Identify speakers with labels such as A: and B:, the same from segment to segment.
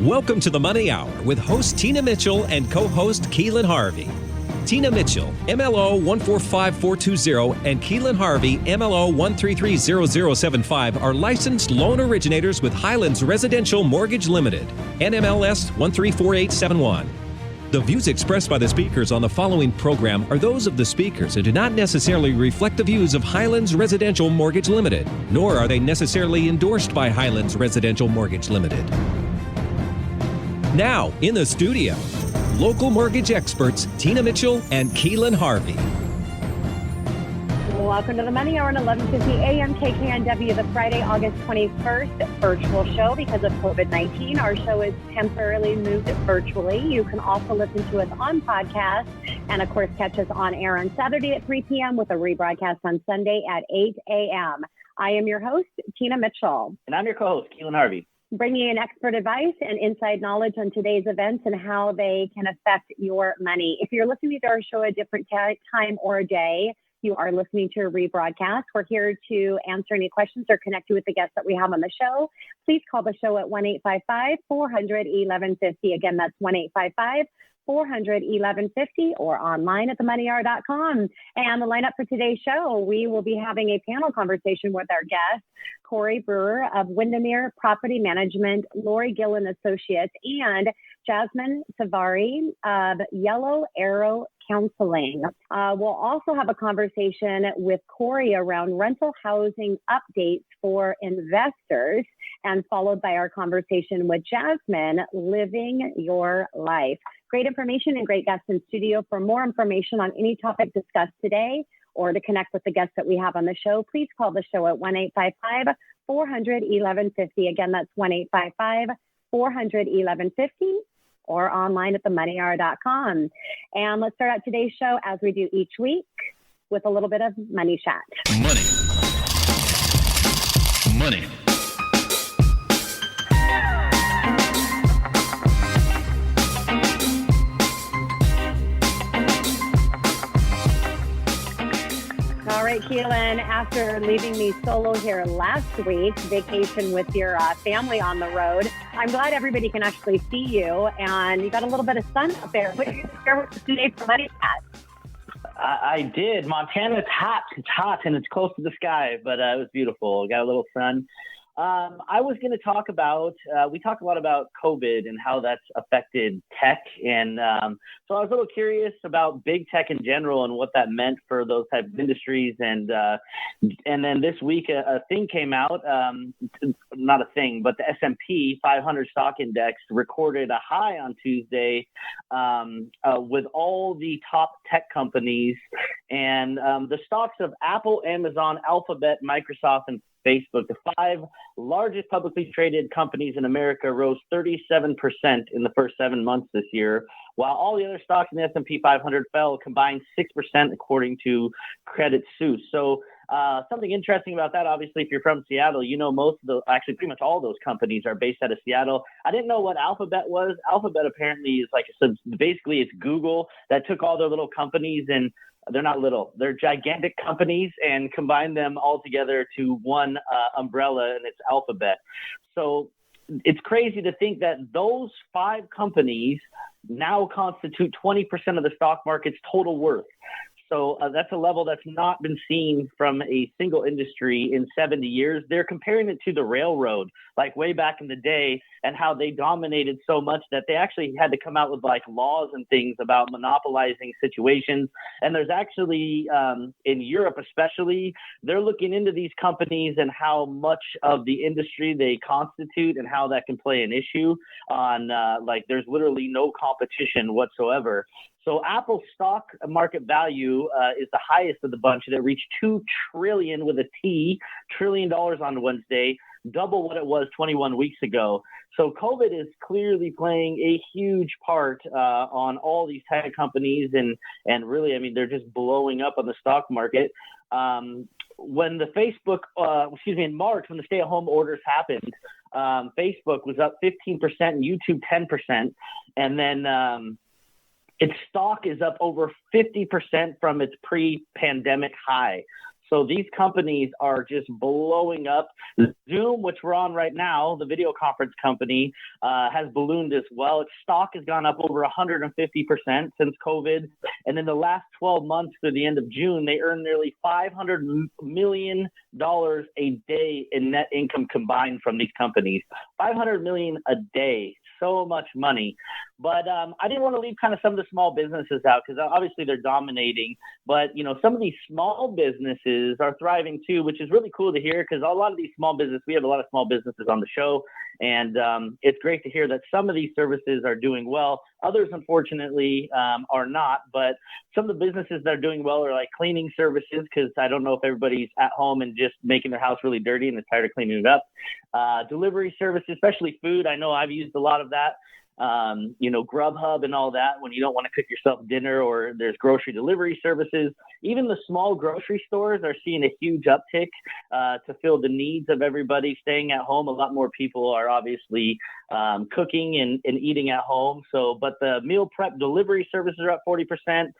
A: Welcome to the Money Hour with host Tina Mitchell and co-host Keelan Harvey. Tina Mitchell, MLO 145420, and Keelan Harvey, MLO 1330075, are licensed loan originators with Highlands Residential Mortgage Limited, NMLS 134871. The views expressed by the speakers on the following program are those of the speakers and do not necessarily reflect the views of Highlands Residential Mortgage Limited, nor are they necessarily endorsed by Highlands Residential Mortgage Limited. Now, in the studio, local mortgage experts Tina Mitchell and Keelan Harvey.
B: Welcome to the Money Hour on 1150 AM KKNW, the Friday, August 21st virtual show. Because of COVID-19, our show is temporarily moved virtually. You can also listen to us on podcast and, of course, catch us on air on Saturday at 3 p.m. with a rebroadcast on Sunday at 8 a.m. I am your host, Tina Mitchell.
C: And I'm your co-host, Keelan Harvey.
B: Bringing in expert advice and inside knowledge on today's events and how they can affect your money. If you're listening to our show at a different time or a day, you are listening to a rebroadcast. We're here to answer any questions or connect you with the guests that we have on the show. Please call the show at 1-855-400-1150. Again, that's 1-855-400-1150 or online at themoneyhour.com. And the lineup for today's show, we will be having a panel conversation with our guest, Corey Brewer of Windermere Property Management, Lori Gillen Associates, and Jasmine Savari of Yellow Arrow Counseling. We'll also have a conversation with Corey around rental housing updates for investors, and followed by our conversation with Jasmine, Living Your Life. Great information and great guests in studio. For more information on any topic discussed today, or to connect with the guests that we have on the show, please call the show at 1-855-400-1150. Again, that's 1-855-400-1150 or online at themoneyhour.com. And let's start out today's show, as we do each week, with a little bit of money chat.
D: Money.
B: All right, Keelan, after leaving me solo here last week, vacation with your family on the road, I'm glad everybody can actually see you, and you got a little bit of sun up there. What did you share with us today for Money Chat?
C: I did. Montana, it's hot, and it's close to the sky, but it was beautiful. Got a little sun. I was going to talk about, we talked a lot about COVID and how that's affected tech. And so I was a little curious about big tech in general and what that meant for those types of industries. And then this week, a thing came out, not a thing, but the S&P 500 stock index recorded a high on Tuesday with all the top tech companies. And the stocks of Apple, Amazon, Alphabet, Microsoft, and Facebook, the 5 largest publicly traded companies in America, rose 37% in the first 7 months this year, while all the other stocks in the S&P 500 fell a combined 6%, according to Credit Suisse. So something interesting about that, obviously, if you're from Seattle, you know actually pretty much all those companies are based out of Seattle. I didn't know what Alphabet was. Alphabet apparently is basically it's Google that took all their little companies, and they're not little, they're gigantic companies, and combined them all together to one umbrella, and it's Alphabet. So it's crazy to think that those 5 companies now constitute 20% of the stock market's total worth. So that's a level that's not been seen from a single industry in 70 years. They're comparing it to the railroad, like way back in the day, and how they dominated so much that they actually had to come out with like laws and things about monopolizing situations. And there's actually, in Europe especially, they're looking into these companies and how much of the industry they constitute and how that can play an issue on, there's literally no competition whatsoever. So Apple's stock market value is the highest of the bunch. It reached $2 trillion with a T, $trillion on Wednesday, double what it was 21 weeks ago. So COVID is clearly playing a huge part on all these tech companies, and really, I mean, they're just blowing up on the stock market. When the Facebook, in March, when the stay-at-home orders happened, Facebook was up 15% and YouTube 10%, and then its stock is up over 50% from its pre-pandemic high. So these companies are just blowing up. Zoom, which we're on right now, the video conference company, has ballooned as well. Its stock has gone up over 150% since COVID. And in the last 12 months through the end of June, they earned nearly $500 million a day in net income combined from these companies. $500 million a day. So much money. But I didn't want to leave kind of some of the small businesses out because obviously they're dominating. But, some of these small businesses are thriving too, which is really cool to hear because a lot of these small businesses, we have a lot of small businesses on the show. And it's great to hear that some of these services are doing well. Others, unfortunately, are not. But some of the businesses that are doing well are like cleaning services because I don't know if everybody's at home and just making their house really dirty and is tired of cleaning it up. Delivery services, especially food. I know I've used a lot of that. Grubhub and all that when you don't want to cook yourself dinner, or there's grocery delivery services. Even the small grocery stores are seeing a huge uptick to fill the needs of everybody staying at home. A lot more people are obviously cooking and eating at home. But the meal prep delivery services are up 40%.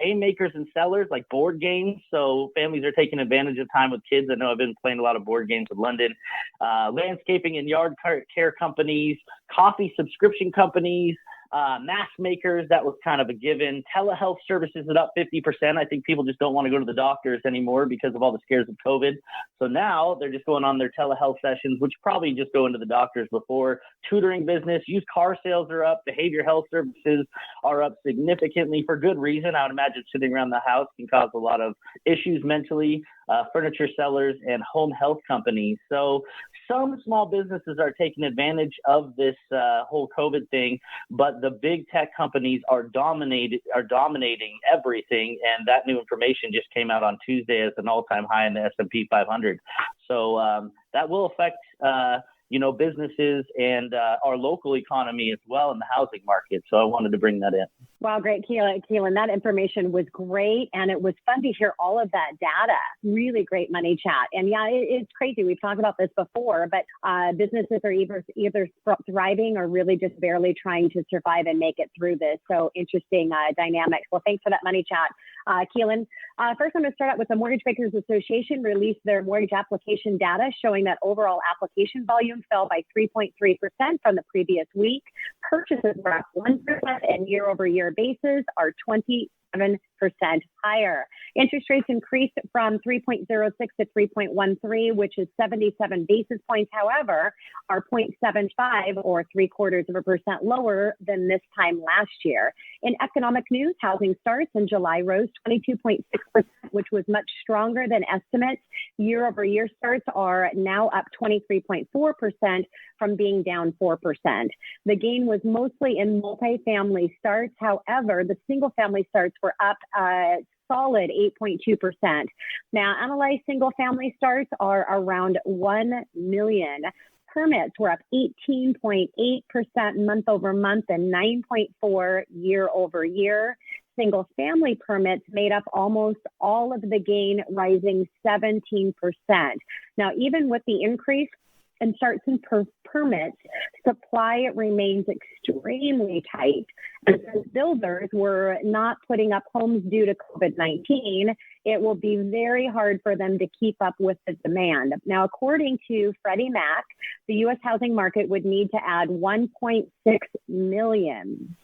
C: Game makers and sellers like board games. So families are taking advantage of time with kids. I know I've been playing a lot of board games with London. Landscaping and yard care companies, coffee subscription companies, mask makers, that was kind of a given. Telehealth services is up 50%. I think people just don't want to go to the doctors anymore because of all the scares of COVID. So now they're just going on their telehealth sessions, which probably just go into the doctors before. Tutoring business, used car sales are up. Behavioral health services are up significantly for good reason. I would imagine sitting around the house can cause a lot of issues mentally. Furniture sellers and home health companies. So some small businesses are taking advantage of this whole COVID thing, but the big tech companies are dominating everything. And that new information just came out on Tuesday as an all-time high in the S&P 500. So that will affect businesses and our local economy as well in the housing market. So I wanted to bring that in.
B: Wow, great, Keelan. That information was great. And it was fun to hear all of that data. Really great money chat. And yeah, it's crazy. We've talked about this before, but businesses are either thriving or really just barely trying to survive and make it through this. So interesting dynamics. Well, thanks for that money chat, Keelan. First, I'm going to start out with the Mortgage Bankers Association released their mortgage application data showing that overall application volume fell by 3.3% from the previous week. Purchases were up 1%, and year-over-year basis are 27% higher. Interest rates increased from 3.06 to 3.13, which is 77 basis points. However, are 0.75 or 0.75% lower than this time last year. In economic news, housing starts in July rose 22.6%, which was much stronger than estimates. Year-over-year starts are now up 23.4% from being down 4%. The gain was mostly in multifamily starts. However, the single-family starts were up solid 8.2%. Now, analyzed single-family starts are around 1 million. Permits were up 18.8% month over month and 9.4% year over year. Single family permits made up almost all of the gain, rising 17%. Now, even with the increase in starts and permits, supply remains extremely tight. And since builders were not putting up homes due to COVID-19, it will be very hard for them to keep up with the demand. Now, according to Freddie Mac, the U.S. housing market would need to add 1.6 million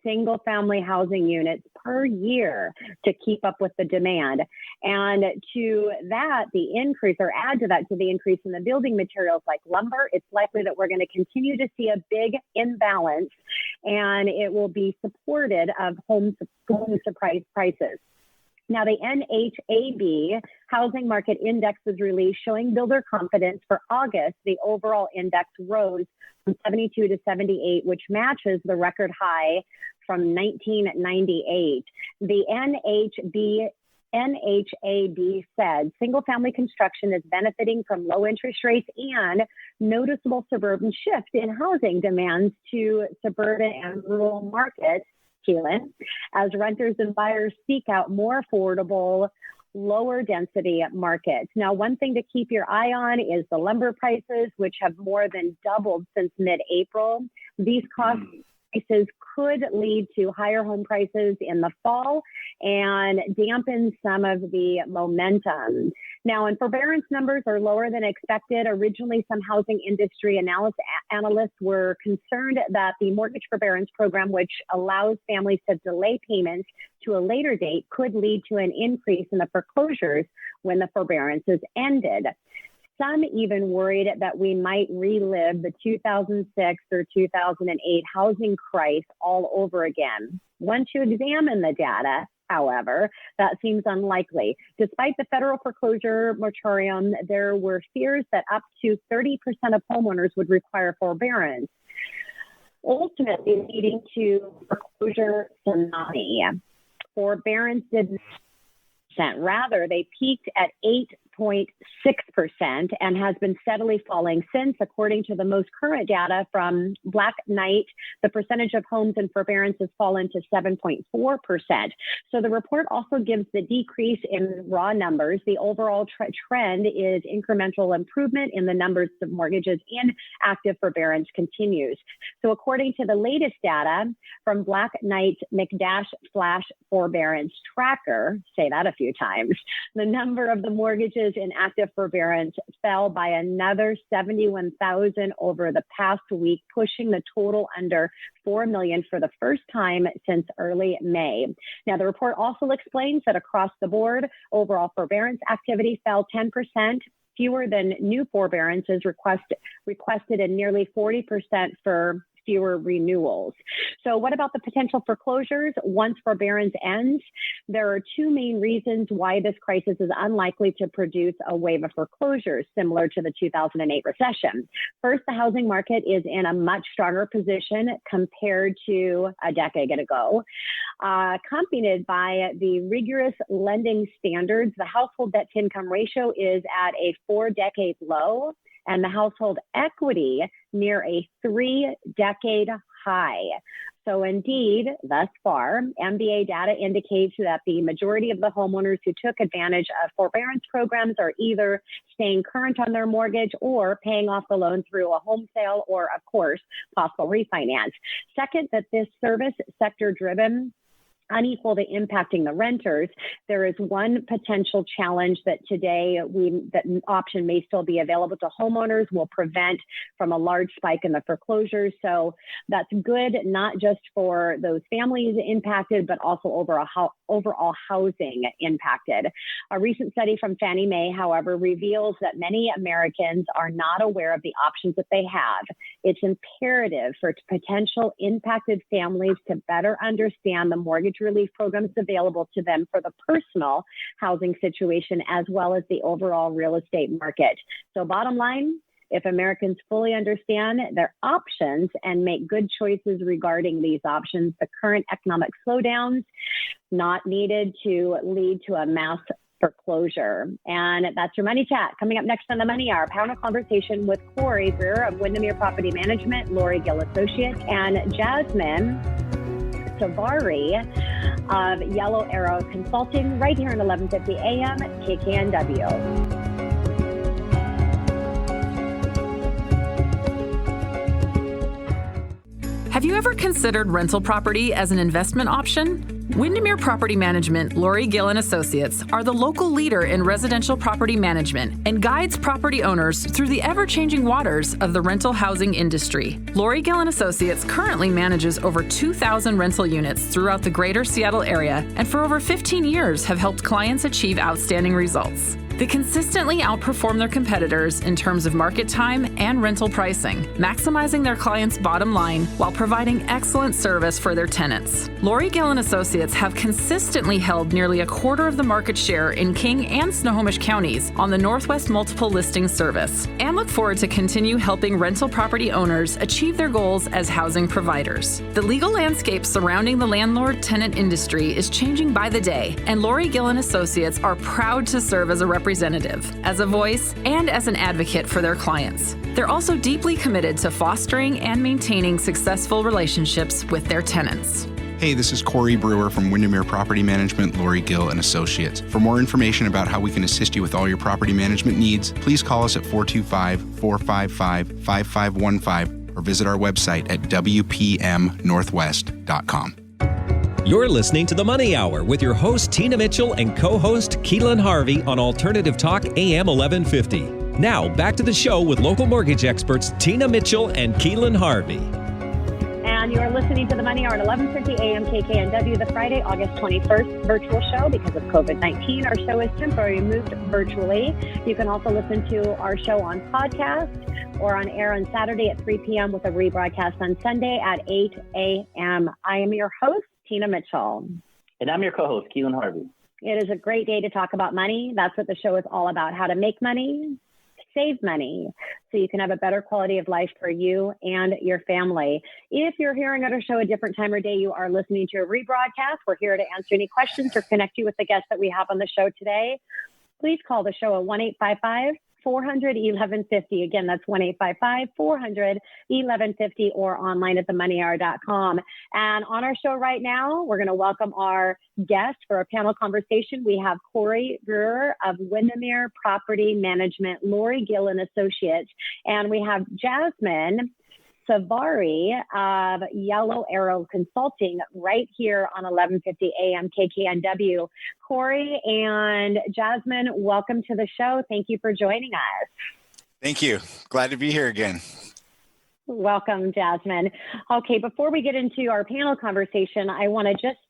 B: single-family housing units per year to keep up with the demand. And to that, the increase, or add to that, to the increase in the building materials like lumber, it's likely that we're going to continue to see a big imbalance, and it will be supported of home prices. Now, the NHAB Housing Market Index was released showing builder confidence for August. The overall index rose from 72 to 78, which matches the record high from 1998. The NHAB said single-family construction is benefiting from low interest rates and noticeable suburban shift in housing demands to suburban and rural markets, Keelan, as renters and buyers seek out more affordable, lower density markets. Now, one thing to keep your eye on is the lumber prices, which have more than doubled since mid-April. These costs prices could lead to higher home prices in the fall and dampen some of the momentum. Now, when forbearance numbers are lower than expected, originally some housing industry analysts were concerned that the mortgage forbearance program, which allows families to delay payments to a later date, could lead to an increase in the foreclosures when the forbearances ended. Some even worried that we might relive the 2006 or 2008 housing crisis all over again. Once you examine the data, however, that seems unlikely. Despite the federal foreclosure moratorium, there were fears that up to 30% of homeowners would require forbearance, ultimately leading to foreclosure tsunami. Forbearance didn't. Rather, they peaked at 8.6% and has been steadily falling since. According to the most current data from Black Knight, the percentage of homes in forbearance has fallen to 7.4%. So the report also gives the decrease in raw numbers. The overall trend is incremental improvement in the numbers of mortgages in active forbearance continues. So according to the latest data from Black Knight's McDash Flash Forbearance Tracker, say that a few times, the number of the mortgages in active forbearance fell by another 71,000 over the past week, pushing the total under 4 million for the first time since early May. Now, the report also explains that across the board, overall forbearance activity fell 10%, fewer than new forbearances requested, and nearly 40% for fewer renewals. So what about the potential foreclosures once forbearance ends? There are two main reasons why this crisis is unlikely to produce a wave of foreclosures similar to the 2008 recession. First, the housing market is in a much stronger position compared to a decade ago. Accompanied by the rigorous lending standards, the household debt to income ratio is at a 4-decade low, and the household equity near a 3-decade high. So indeed, thus far, MBA data indicates that the majority of the homeowners who took advantage of forbearance programs are either staying current on their mortgage or paying off the loan through a home sale or, of course, possible refinance. Second, that this service sector driven unequally impacting the renters, there is one potential challenge that today that option may still be available to homeowners will prevent from a large spike in the foreclosures. So that's good, not just for those families impacted, but also overall housing impacted. A recent study from Fannie Mae, however, reveals that many Americans are not aware of the options that they have. It's imperative for potential impacted families to better understand the mortgage relief programs available to them for the personal housing situation as well as the overall real estate market. So bottom line, if Americans fully understand their options and make good choices regarding these options, the current economic slowdowns not needed to lead to a mass foreclosure. And that's your Money Chat. Coming up next on the Money Hour, panel conversation with Corey Brewer of Windermere Property Management, Lori Gill Associates, and Jasmine Savari of Yellow Arrow Consulting, right here at 1150 AM KKNW.
D: Have you ever considered rental property as an investment option? Windermere Property Management, Lori Gill and Associates are the local leader in residential property management and guides property owners through the ever-changing waters of the rental housing industry. Lori Gill and Associates currently manages over 2,000 rental units throughout the greater Seattle area and for over 15 years have helped clients achieve outstanding results. They consistently outperform their competitors in terms of market time and rental pricing, maximizing their clients' bottom line while providing excellent service for their tenants. Lori Gill and Associates have consistently held nearly a quarter of the market share in King and Snohomish counties on the Northwest Multiple Listing Service, and look forward to continue helping rental property owners achieve their goals as housing providers. The legal landscape surrounding the landlord-tenant industry is changing by the day, and Lori Gill and Associates are proud to serve as a representative, as a voice, and as an advocate for their clients. They're also deeply committed to fostering and maintaining successful relationships with their tenants.
E: Hey, this is Corey Brewer from Windermere Property Management, Lori Gill and Associates. For more information about how we can assist you with all your property management needs, please call us at 425-455-5515 or visit our website at wpmnorthwest.com.
A: You're listening to The Money Hour with your host, Tina Mitchell, and co-host, Keelan Harvey on Alternative Talk AM 1150. Now, back to the show with local mortgage experts, Tina Mitchell and Keelan Harvey.
B: And you are listening to The Money Hour at 1150 AM KKNW, the Friday, August 21st virtual show. Because of COVID-19, our show is temporarily moved virtually. You can also listen to our show on podcast or on air on Saturday at 3 p.m. with a rebroadcast on Sunday at 8 a.m. I am your host, Tina Mitchell.
C: And I'm your co-host, Keelan Harvey.
B: It is a great day to talk about money. That's what the show is all about, how to make money, save money, so you can have a better quality of life for you and your family. If you're hearing our show a different time or day, you are listening to a rebroadcast. We're here to answer any questions or connect you with the guests that we have on the show today. Please call the show at 1-855-400-1150. Again, that's 1-855-400-1150 or online at themoneyhour.com. And on our show right now, we're going to welcome our guest for a panel conversation. We have Corey Brewer of Windermere Property Management, Lori Gill and Associates, and we have Jasmine Savari of Yellow Arrow Consulting right here on 1150 AM KKNW. Corey and Jasmine, welcome to the show. Thank you for joining us.
E: Thank you. Glad to be here again.
B: Welcome, Jasmine. Okay, before we get into our panel conversation, I want to just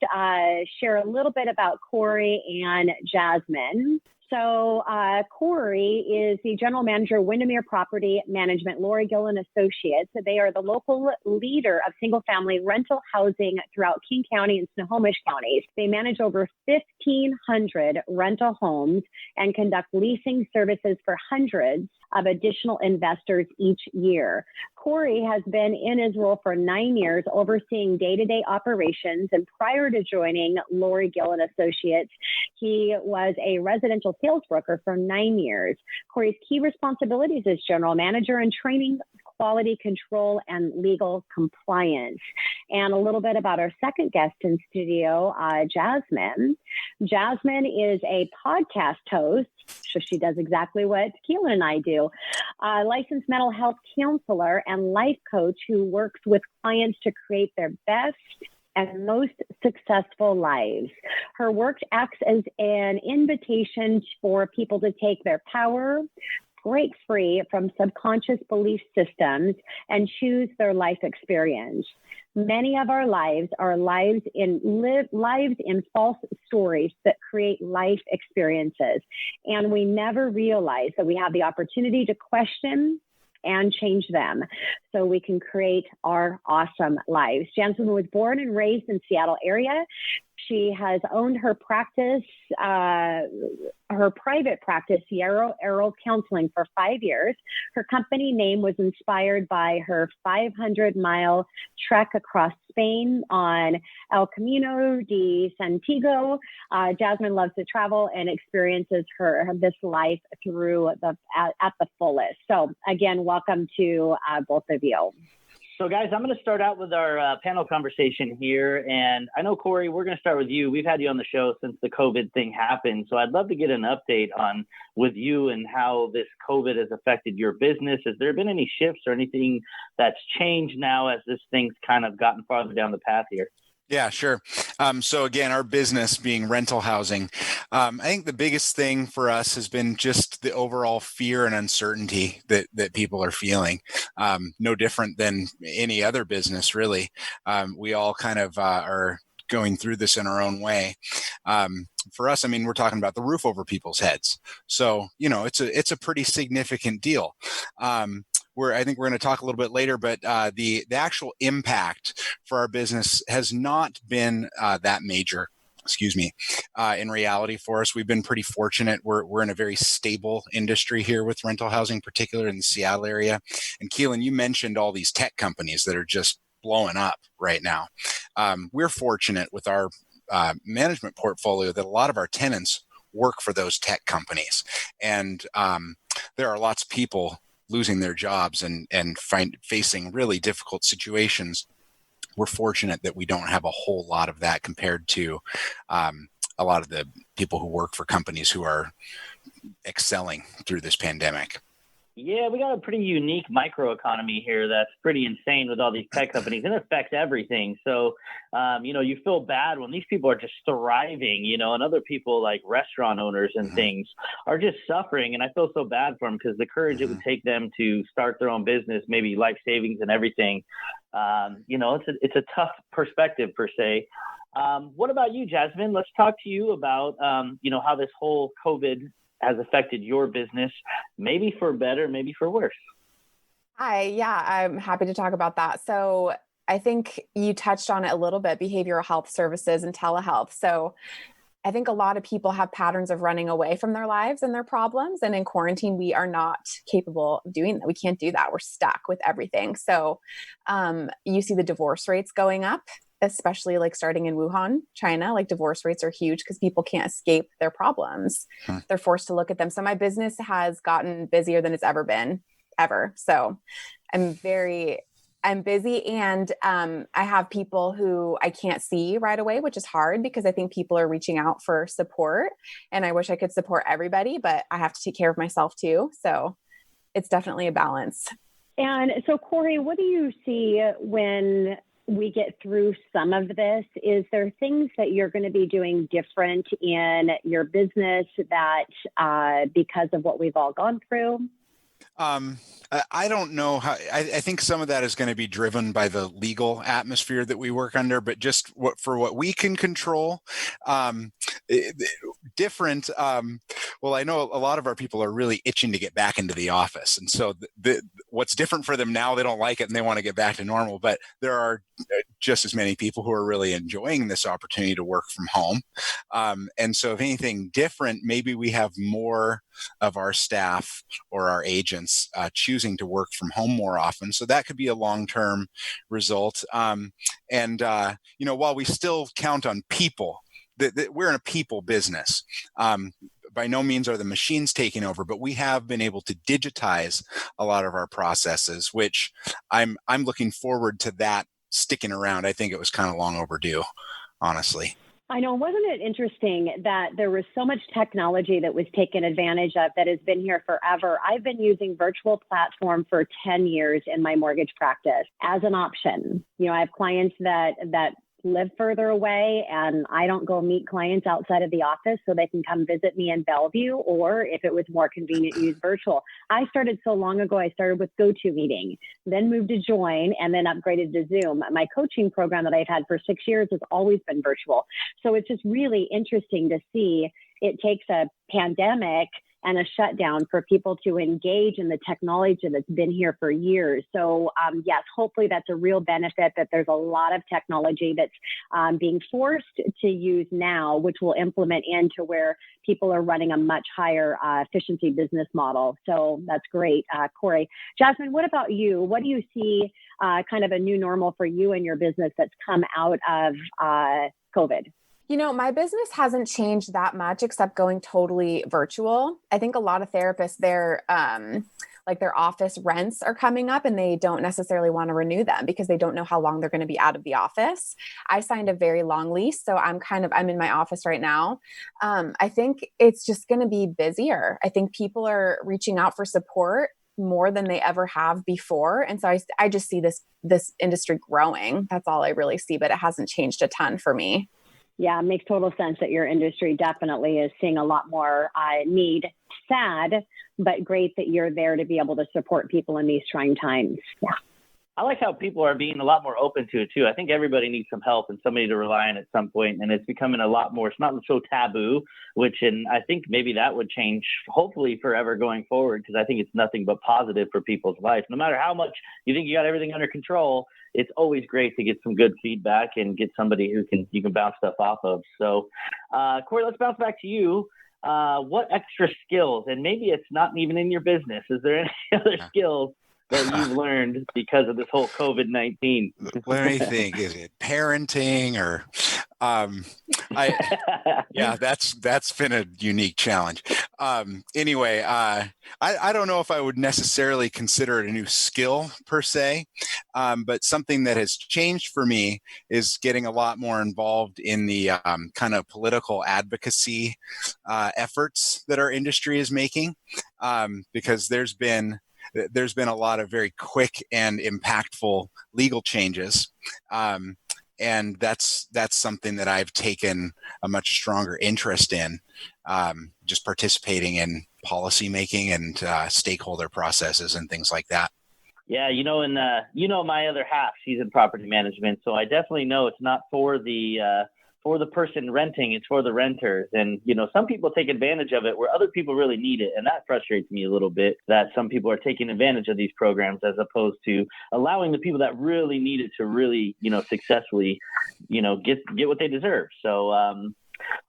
B: share a little bit about Corey and Jasmine. So Corey is the general manager of Windermere Property Management, Lori Gill and Associates. They are the local leader of single-family rental housing throughout King County and Snohomish counties. They manage over 1,500 rental homes and conduct leasing services for hundreds of additional investors each year. Corey has been in his role for 9 years, overseeing day-to-day operations. And prior to joining Lori Gill and Associates, he was a residential sales broker for 9 years. Corey's key responsibilities as general manager and training, quality control, and legal compliance. And a little bit about our second guest in studio, Jasmine. Jasmine is a podcast host, so she does exactly what Keelan and I do. A licensed mental health counselor and life coach who works with clients to create their best and most successful lives. Her work acts as an invitation for people to take their power, break free from subconscious belief systems, and choose their life experience. Many of our lives are lives in false stories that create life experiences. And we never realize that we have the opportunity to question and change them so we can create our awesome lives. Jasmine was born and raised in Seattle area. She has owned her practice, her private practice, Yellow Arrow Counseling, for 5 years. Her company name was inspired by her 500-mile trek across Spain on El Camino de Santiago. Jasmine loves to travel and experiences this life through at the fullest. So again, welcome to both of you.
C: So, guys, I'm going to start out with our panel conversation here. And I know, Corey, we're going to start with you. We've had you on the show since the COVID thing happened. So I'd love to get an update with you and how this COVID has affected your business. Has there been any shifts or anything that's changed now as this thing's kind of gotten farther down the path here?
E: Yeah, sure. So again, our business being rental housing, I think the biggest thing for us has been just the overall fear and uncertainty that people are feeling. No different than any other business, really. We all kind of are going through this in our own way. For us, I mean, we're talking about the roof over people's heads. So, it's a pretty significant deal. I think we're going to talk a little bit later, but the actual impact for our business has not been that major. In reality for us, we've been pretty fortunate. We're in a very stable industry here with rental housing, particularly in the Seattle area. And Keelan, you mentioned all these tech companies that are just blowing up right now. We're fortunate with our management portfolio that a lot of our tenants work for those tech companies. And there are lots of people losing their jobs and facing really difficult situations. We're fortunate that we don't have a whole lot of that compared to a lot of the people who work for companies who are excelling through this pandemic.
C: Yeah, we got a pretty unique microeconomy here that's pretty insane with all these tech companies, and it affects everything. So, you feel bad when these people are just thriving, and other people like restaurant owners and things are just suffering. And I feel so bad for them because the courage it would take them to start their own business, maybe life savings and everything. It's a tough perspective per se. What about you, Jasmine? Let's talk to you about, how this whole COVID has affected your business, maybe for better, maybe for worse.
F: Hi, yeah, I'm happy to talk about that. So I think you touched on it a little bit, behavioral health services and telehealth. So I think a lot of people have patterns of running away from their lives and their problems. And in quarantine, we are not capable of doing that. We can't do that. We're stuck with everything. So you see the divorce rates going up, especially like starting in Wuhan, China. Like divorce rates are huge because people can't escape their problems. They're forced to look at them. So my business has gotten busier than it's ever been, ever. So I'm busy, and I have people who I can't see right away, which is hard because I think people are reaching out for support, and I wish I could support everybody, but I have to take care of myself too. So it's definitely a balance.
B: And so, Corey, what do you see when we get through some of this? Is there things that you're going to be doing different in your business that because of what we've all gone through?
E: I don't know how. I think some of that is going to be driven by the legal atmosphere that we work under, but just what we can control, different. Well, I know a lot of our people are really itching to get back into the office, and so what's different for them now, they don't like it and they want to get back to normal. But there are just as many people who are really enjoying this opportunity to work from home, and so if anything different, maybe we have more of our staff or our agents choosing to work from home more often. So that could be a long-term result. While we still count on people, we're in a people business. By no means are the machines taking over, but we have been able to digitize a lot of our processes, which I'm looking forward to that sticking around. I think it was kind of long overdue, honestly.
B: I know, wasn't it interesting that there was so much technology that was taken advantage of that has been here forever? I've been using virtual platform for 10 years in my mortgage practice as an option. I have clients that live further away, and I don't go meet clients outside of the office so they can come visit me in Bellevue, or if it was more convenient, use virtual. I started so long ago, I started with GoToMeeting, then moved to Join, and then upgraded to Zoom. My coaching program that I've had for 6 years has always been virtual. So it's just really interesting to see it takes a pandemic and a shutdown for people to engage in the technology that's been here for years. So yes, hopefully that's a real benefit, that there's a lot of technology that's being forced to use now, which will implement into where people are running a much higher efficiency business model. So that's great, Corey. Jasmine, what about you? What do you see kind of a new normal for you and your business that's come out of COVID?
F: My business hasn't changed that much except going totally virtual. I think a lot of therapists, their office rents are coming up and they don't necessarily want to renew them because they don't know how long they're going to be out of the office. I signed a very long lease, so I'm in my office right now. I think it's just going to be busier. I think people are reaching out for support more than they ever have before. And so I just see this industry growing. That's all I really see, but it hasn't changed a ton for me.
B: Yeah, it makes total sense that your industry definitely is seeing a lot more need. Sad, but great that you're there to be able to support people in these trying times. Yeah.
C: I like how people are being a lot more open to it too. I think everybody needs some help and somebody to rely on at some point, and it's becoming a lot more, it's not so taboo, and I think maybe that would change hopefully forever going forward, because I think it's nothing but positive for people's life. No matter how much you think you got everything under control, it's always great to get some good feedback and get somebody who you can bounce stuff off of. So Corey, let's bounce back to you. What extra skills, and maybe it's not even in your business, is there any other skills that you've learned because of this whole COVID-19?
E: Let me think. Is it parenting or? That's been a unique challenge. Anyway, I don't know if I would necessarily consider it a new skill per se, but something that has changed for me is getting a lot more involved in the kind of political advocacy efforts that our industry is making, because there's been there's been a lot of very quick and impactful legal changes. And that's something that I've taken a much stronger interest in, just participating in policy making and stakeholder processes and things like that.
C: Yeah, and my other half, she's in property management, so I definitely know it's not for the person renting, it's for the renters. And some people take advantage of it where other people really need it, and that frustrates me a little bit, that some people are taking advantage of these programs as opposed to allowing the people that really need it to really successfully get what they deserve. So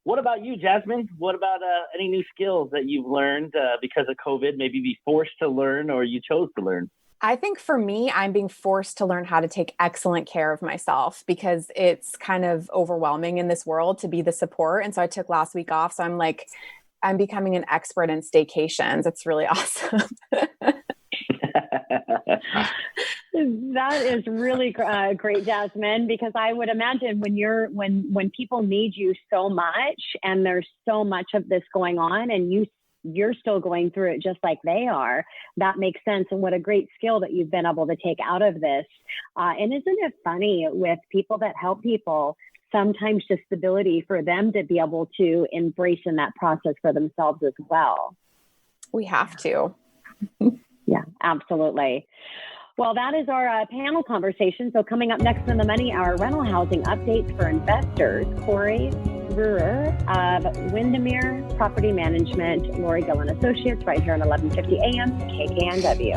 C: what about you, Jasmine? What about any new skills that you've learned because of COVID, maybe be forced to learn or you chose to learn?
F: I think for me, I'm being forced to learn how to take excellent care of myself because it's kind of overwhelming in this world to be the support. And so I took last week off. So I'm becoming an expert in staycations. It's really awesome.
B: That is really great, Jasmine, because I would imagine when people need you so much and there's so much of this going on and you're still going through it just like they are, that makes sense. And what a great skill that you've been able to take out of this. And isn't it funny with people that help people, sometimes just the ability for them to be able to embrace in that process for themselves as well.
F: We have to.
B: Yeah, absolutely. Well, that is our panel conversation. So coming up next in the Money Hour, rental housing updates for investors. Corey Brewer of Windermere Property Management, Lori Gillen Associates, right here on 1150 AM KKNW.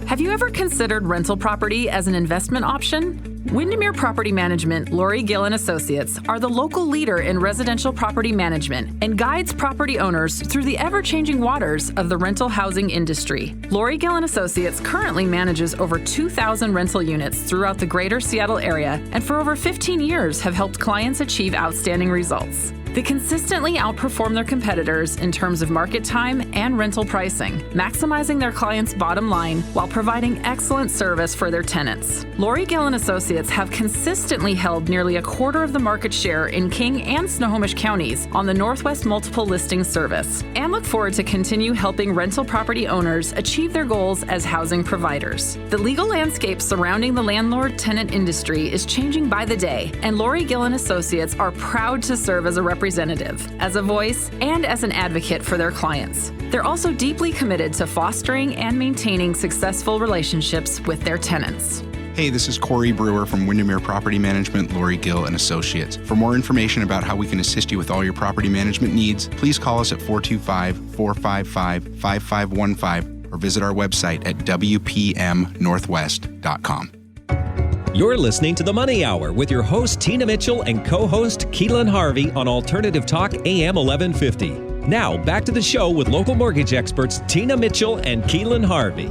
D: Have you ever considered rental property as an investment option? Windermere Property Management, Lori Gillen Associates are the local leader in residential property management and guides property owners through the ever-changing waters of the rental housing industry. Lori Gillen Associates currently manages over 2,000 rental units throughout the greater Seattle area and for over 15 years have helped clients achieve outstanding results. They consistently outperform their competitors in terms of market time and rental pricing, maximizing their clients' bottom line while providing excellent service for their tenants. Lori Gillen Associates have consistently held nearly a quarter of the market share in King and Snohomish counties on the Northwest Multiple Listing Service, and look forward to continue helping rental property owners achieve their goals as housing providers. The legal landscape surrounding the landlord-tenant industry is changing by the day, and Lori Gillen Associates are proud to serve as a representative, as a voice, and as an advocate for their clients. They're also deeply committed to fostering and maintaining successful relationships with their tenants.
G: Hey, this is Corey Brewer from Windermere Property Management, Lori Gill and Associates. For more information about how we can assist you with all your property management needs, please call us at 425-455-5515 or visit our website at wpmnorthwest.com.
A: You're listening to The Money Hour with your host, Tina Mitchell, and co-host, Keelan Harvey on Alternative Talk AM 1150. Now, back to the show with local mortgage experts, Tina Mitchell and Keelan Harvey.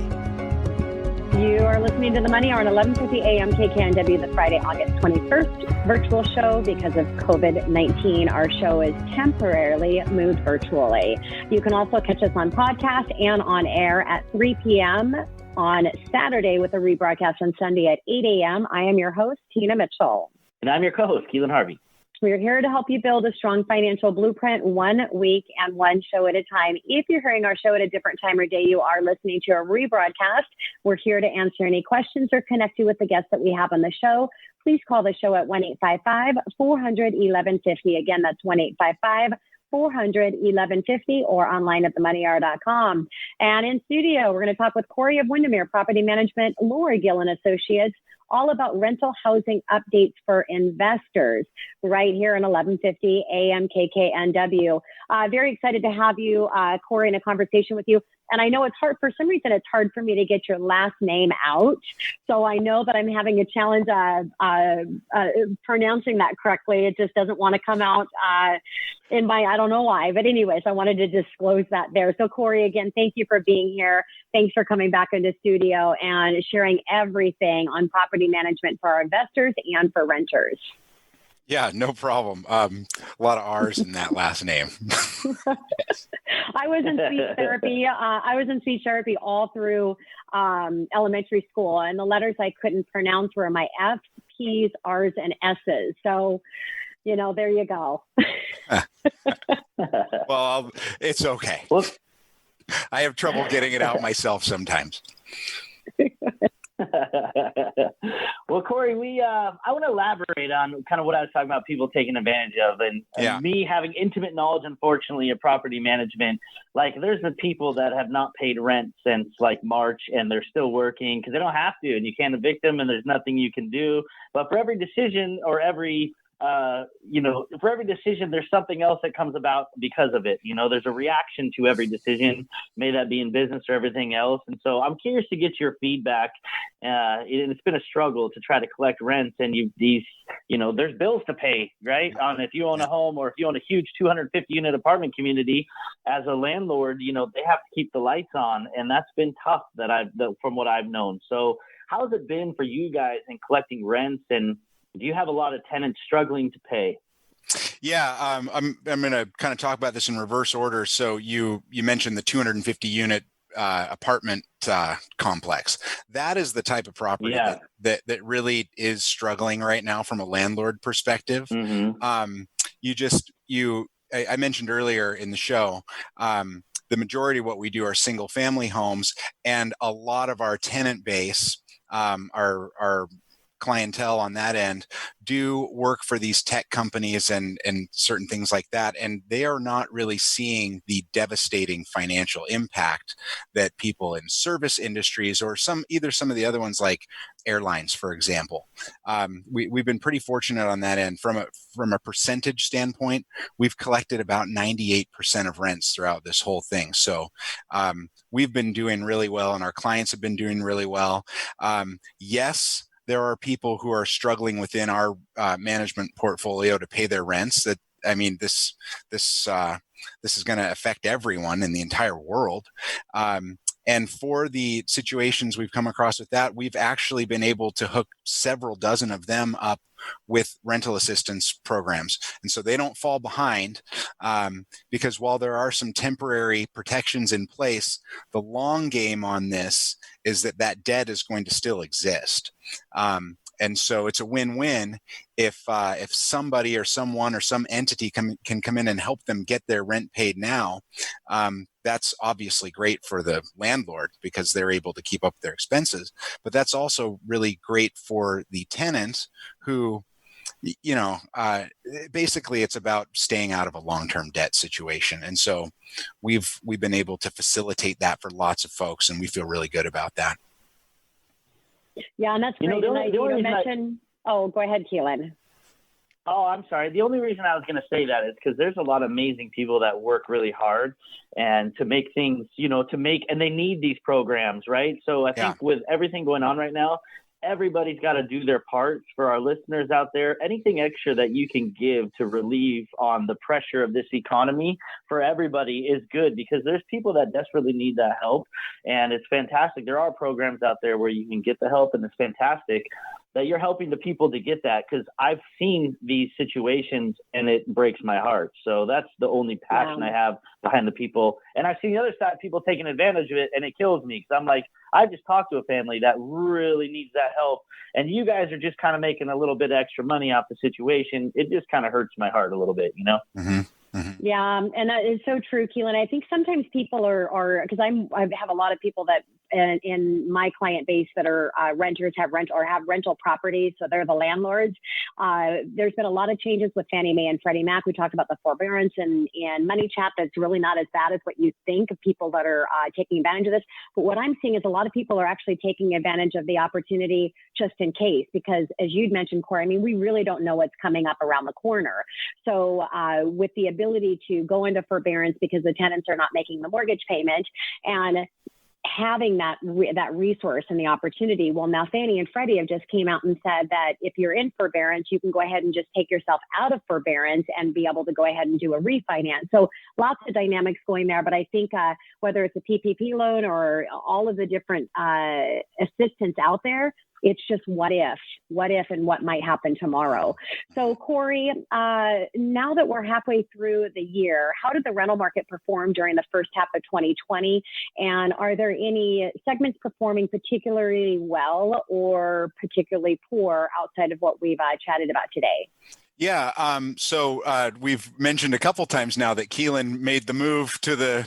B: You are listening to The Money Hour on 1150 AM KKNW, the Friday, August 21st virtual show. Because of COVID-19, our show is temporarily moved virtually. You can also catch us on podcast and on air at 3 p.m. on Saturday with a rebroadcast on Sunday at 8 a.m. I am your host, Tina Mitchell.
C: And I'm your co-host, Keelan Harvey.
B: We're here to help you build a strong financial blueprint 1 week and one show at a time. If you're hearing our show at a different time or day, you are listening to a rebroadcast. We're here to answer any questions or connect you with the guests that we have on the show. Please call the show at 1-855-400-1150. Again, that's 1-855-400-1150 or online at themoneyhour.com. And in studio, we're going to talk with Corey of Windermere Property Management, Lori Gillen Associates, all about rental housing updates for investors right here in 1150 AM KKNW. Very excited to have you, Corey, in a conversation with you. And I know it's hard, for some reason, it's hard for me to get your last name out. So I know that I'm having a challenge pronouncing that correctly. It just doesn't want to come out in my, I don't know why. But anyways, I wanted to disclose that there. So Corey, again, thank you for being here. Thanks for coming back into studio and sharing everything on property management for our investors and for renters.
E: Yeah, no problem. A lot of R's in that last name.
B: I was in speech therapy. I was in speech therapy all through elementary school, and the letters I couldn't pronounce were my F, T's, R's, and S's. So, there you go.
E: Well, it's okay.
C: Well,
E: I have trouble getting it out myself sometimes.
C: Well, Corey, I want to elaborate on kind of what I was talking about, people taking advantage of, and me having intimate knowledge, unfortunately, of property management. Like, there's been people that have not paid rent since like March, and they're still working because they don't have to, and you can't evict them, and there's nothing you can do. But for every decision or for every decision, there's something else that comes about because of it. There's a reaction to every decision, may that be in business or everything else. And so I'm curious to get your feedback. It's been a struggle to try to collect rents, and there's bills to pay, right? If you own a home, or if you own a huge 250 unit apartment community, as a landlord, they have to keep the lights on, and that's been tough from what I've known. So how has it been for you guys in collecting rents, and do you have a lot of tenants struggling to pay?
E: Yeah, I'm going to kind of talk about this in reverse order. So you mentioned the 250 unit apartment complex. That is the type of property that really is struggling right now from a landlord perspective.
C: Mm-hmm.
E: I mentioned earlier in the show, the majority of what we do are single family homes, and a lot of our tenant base, our clientele on that end, do work for these tech companies and certain things like that. And they are not really seeing the devastating financial impact that people in service industries or some of the other ones like airlines, for example. We've been pretty fortunate on that end. From a percentage standpoint, we've collected about 98% of rents throughout this whole thing. So we've been doing really well, and our clients have been doing really well. Yes, there are people who are struggling within our management portfolio to pay their rents. This is going to affect everyone in the entire world. And for the situations we've come across with that, we've actually been able to hook several dozen of them up with rental assistance programs. And so they don't fall behind, because while there are some temporary protections in place, the long game on this is that debt is going to still exist. And so it's a win-win if somebody or someone or some entity can come in and help them get their rent paid now. That's obviously great for the landlord because they're able to keep up their expenses. But that's also really great for the tenant who, basically it's about staying out of a long-term debt situation. And so we've been able to facilitate that for lots of folks, and we feel really good about that.
B: Yeah, and that's great. Go ahead, Keelan.
C: Oh, I'm sorry. The only reason I was going to say that is because there's a lot of amazing people that work really hard and to make things, and they need these programs, right? So I think with everything going on right now, everybody's got to do their part. For our listeners out there, anything extra that you can give to relieve on the pressure of this economy for everybody is good, because there's people that desperately need that help. And it's fantastic. There are programs out there where you can get the help, and it's fantastic that you're helping the people to get that, because I've seen these situations and it breaks my heart. So that's the only passion I have behind the people. And I've seen the other side, people taking advantage of it, and it kills me, because I'm like, I just talked to a family that really needs that help, and you guys are just kind of making a little bit extra money off the situation. It just kind of hurts my heart a little bit,
E: Mm-hmm. Mm-hmm.
B: Yeah, and that is so true, Keelan. I think sometimes people are because I have a lot of people that in my client base that are renters, have rental properties, so they're the landlords. There's been a lot of changes with Fannie Mae and Freddie Mac. We talked about the forbearance and money chat. That's really not as bad as what you think of people that are taking advantage of this. But what I'm seeing is a lot of people are actually taking advantage of the opportunity just in case, because as you'd mentioned, Corey, we really don't know what's coming up around the corner. So with the ability to go into forbearance because the tenants are not making the mortgage payment, and having that resource and the opportunity. Well, now Fannie and Freddie have just came out and said that if you're in forbearance, you can go ahead and just take yourself out of forbearance and be able to go ahead and do a refinance. So lots of dynamics going there. But I think whether it's a PPP loan or all of the different assistance out there, It's just what if, and what might happen tomorrow. So Corey, now that we're halfway through the year, how did the rental market perform during the first half of 2020? And are there any segments performing particularly well or particularly poor outside of what we've chatted about today?
E: Yeah, so we've mentioned a couple times now that Keelan made the move to the